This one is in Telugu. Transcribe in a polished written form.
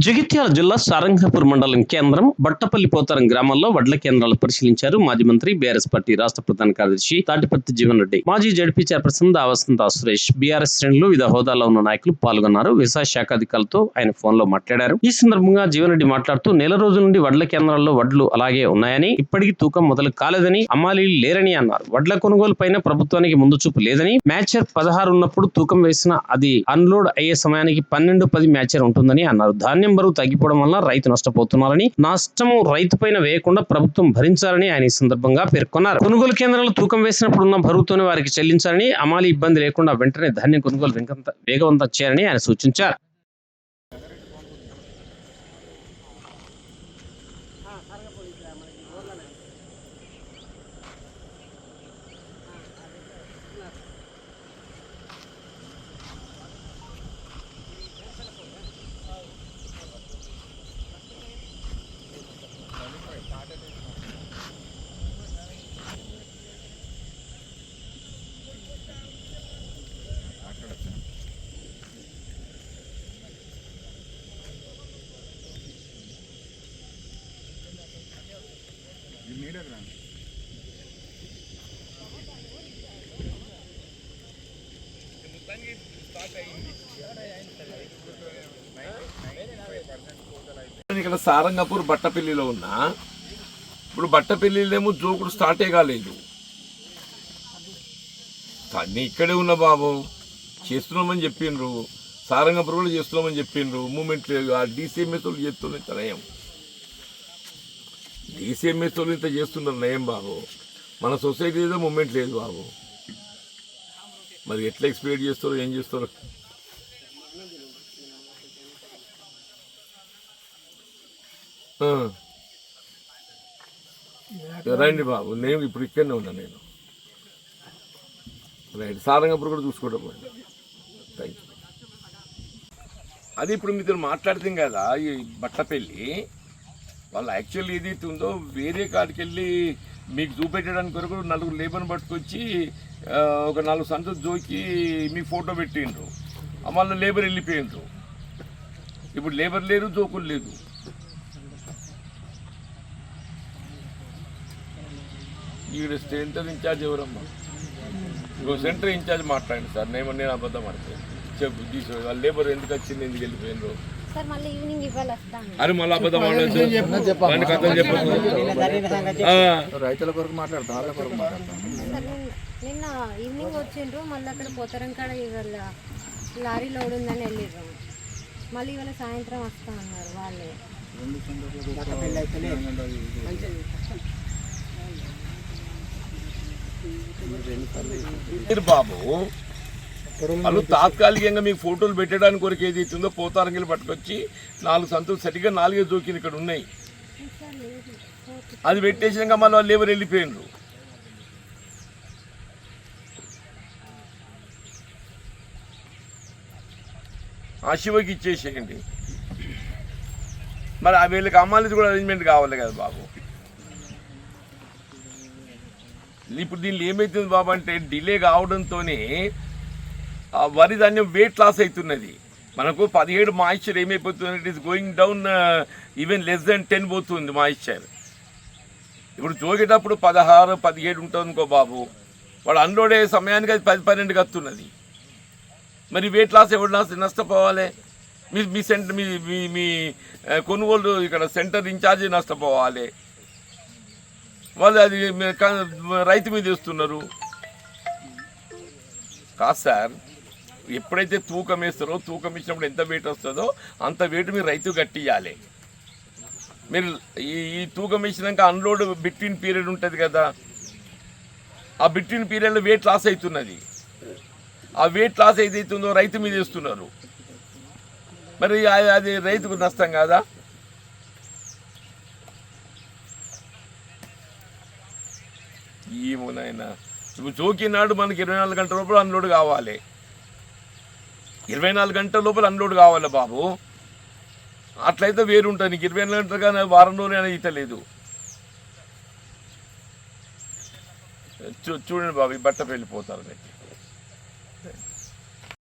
జగిత్యాల జిల్లా సారంగపూర్ మండలం కేంద్రం బట్టపల్లి పోతారం గ్రామంలో వడ్ల కేంద్రాలు పరిశీలించారు మాజీ మంత్రి బీఆర్ఎస్ పార్టీ రాష్ట్ర ప్రధాన కార్యదర్శి తాటిపత్తి జీవన్ రెడ్డి, మాజీ జడ్పీ చైర్పర్సన్ వసంత సురేష్, బీఆర్ఎస్ శ్రేణులు వివిధ హోదాలో ఉన్న నాయకులు పాల్గొన్నారు. వ్యవసాయ శాఖ అధికారులతో ఆయన ఫోన్ లో మాట్లాడారు. ఈ సందర్భంగా జీవన్ రెడ్డి మాట్లాడుతూ నెల రోజుల నుండి వడ్ల కేంద్రాల్లో వడ్లు అలాగే ఉన్నాయని, ఇప్పటికీ తూకం మొదలు కాలేదని, అమ్మాలీలు లేరని అన్నారు. వడ్ల కొనుగోలు పైన ప్రభుత్వానికి ముందు చూపు లేదని, మ్యాచర్ 16 ఉన్నప్పుడు తూకం వేసిన అది అన్లోడ్ అయ్యే సమయానికి 12-10 మ్యాచర్ ఉంటుందని అన్నారు. ధాన్యం బరువు తగ్గిపోవడం వల్ల రైతు నష్టపోతున్నారని, నష్టం రైతు పైన వేయకుండా ప్రభుత్వం భరించాలని ఆయన ఈ సందర్భంగా పేర్కొన్నారు. కొనుగోలు కేంద్రాలు తూకం వేసినప్పుడు ఉన్న బరువుతోనే వారికి చెల్లించాలని, అమాలి ఇబ్బంది లేకుండా వెంటనే ధాన్యం కొనుగోలు వేగవంతం చేయాలని ఆయన సూచించారు. ఇక్కడ సారంగపూర్ బట్టపల్లిలో ఉన్నా. ఇప్పుడు బట్టపల్లిలోమో జోకుడు స్టార్టే కాలేదు. అన్నీ ఇక్కడే ఉన్న బాబు చేస్తున్నామని చెప్పిండ్రు, సారంగపూర్ కూడా చేస్తున్నామని చెప్పిండ్రు. మూమెంట్ లేదు. ఆ డీసీఎంఎస్ వాళ్ళు చేస్తున్న నయం, డీసీఎంఎస్ వాళ్ళు ఇంత చేస్తున్నారు నయం బాబు. మన సొసైటీ ఏదో మూమెంట్ లేదు బాబు. మరి ఎట్లా ఎక్స్పెక్ట్ చేస్తారో ఏం చేస్తారో. రండి బాబు, నేను ఇప్పుడు ఇక్కడనే ఉన్నా. నేను రైట్ సారంగపూర్ కూడా చూసుకోవడం. Thank you. అది ఇప్పుడు మీతో మాట్లాడుతాం కదా, ఈ బట్టపల్లి వాళ్ళు యాక్చువల్లీ ఏదైతే ఉందో వేరే కాడికి వెళ్ళి మీకు చూపెట్టడానికి కొరకు 4 లేబర్ని పట్టుకొచ్చి ఒక 4 సంతలు జోకి మీ ఫోటో పెట్టిండ్రు. మళ్ళీ లేబర్ వెళ్ళిపోయిండ్రు. ఇప్పుడు లేబర్ లేరు, జోకులు లేదు. ఈడ సెంటర్ ఇన్ఛార్జ్ ఎవరమ్మా? ఇంకో సెంటర్ ఇన్ఛార్జ్ మాట్లాడండి సార్. నేను అబద్ధం ఆడితే చెప్పు తీసుకో. వాళ్ళ లేబర్ ఎందుకు వచ్చింది, ఎందుకు వెళ్ళిపోయినారు? అరే మళ్ళీ అబద్ధం ఆడచ్చు, కథం చెప్పండి. రైతుల కొరకు మాట్లాడతాం. నిన్న ఈవినింగ్ వచ్చిండ్రు, మళ్ళీ అక్కడ పోతారం కాడ ఇవాళ లారీ లోడ్ ఉందని వెళ్ళిర్రు. మళ్ళీ ఇవాళ సాయంత్రం వస్తా అన్నారు వాళ్ళే. బాబు వాళ్ళు తాత్కాలికంగా మీకు ఫోటోలు పెట్టడానికి కొరకు ఏది అవుతుందో పోతారంగిలు పట్టుకొచ్చి 4 సంతులు సరిగ్గా 4 జోకిలు ఇక్కడ ఉన్నాయి. అది పెట్టేసినాక మళ్ళీ వాళ్ళు లేబర్ వెళ్ళిపోయినరు. ఆ శివకి ఇచ్చేసేయండి. మరి వీళ్ళకి అమ్మాయిలది కూడా అరేంజ్మెంట్ కావాలి కదా బాబు. ఇప్పుడు దీనిలో ఏమవుతుంది బాబు అంటే, డిలే కావడంతోనే వరి ధాన్యం వెయిట్ లాస్ అవుతున్నది. మనకు 17 మాయిశ్చర్ ఏమైపోతుంది, it is going down even less than 10 పోతుంది మాయిశ్చర్. ఇప్పుడు జోగేటప్పుడు 16-17 ఉంటుంది అనుకో బాబు. వాడు అన్లోడ్ అయ్యే సమయానికి అది 10-12 వస్తున్నది. మరి వెయిట్ లాస్ ఎవరు నష్టపోవాలి? మీ సెంటర్ మీ కొనుగోలు ఇక్కడ సెంటర్ ఇన్ఛార్జ్ నష్టపోవాలి. వాళ్ళు అది రైతు మీద ఇస్తున్నారు కాదు సార్. ఎప్పుడైతే తూకం వేస్తారో, తూకం ఇచ్చినప్పుడు ఎంత వెయిట్ వస్తుందో అంత వెయిట్ మీరు రైతు కట్టియాలి. మీరు ఈ తూకం వేసినాక అన్లోడ్ బిట్వీన్ పీరియడ్ ఉంటుంది కదా, ఆ బిట్వీన్ పీరియడ్లో వెయిట్ లాస్ అవుతున్నది. ఆ వెయిట్ లాస్ ఏదైతుందో రైతు మీద ఇస్తున్నారు. మరి అది రైతుకు నష్టం కాదా? ఏమోనైనా ఇప్పుడు జోకినాడు మనకి 24 గంటల లోపల అన్లోడ్ కావాలి. 24 గంటల లోపల అన్లోడ్ కావాలి బాబు. అట్లయితే వేరుంటుంది. నీకు 24 గంటలు కానీ వారంలోనే అయితే లేదు. చూడండి బాబు, ఈ బట్ట వెళ్ళిపోతారు.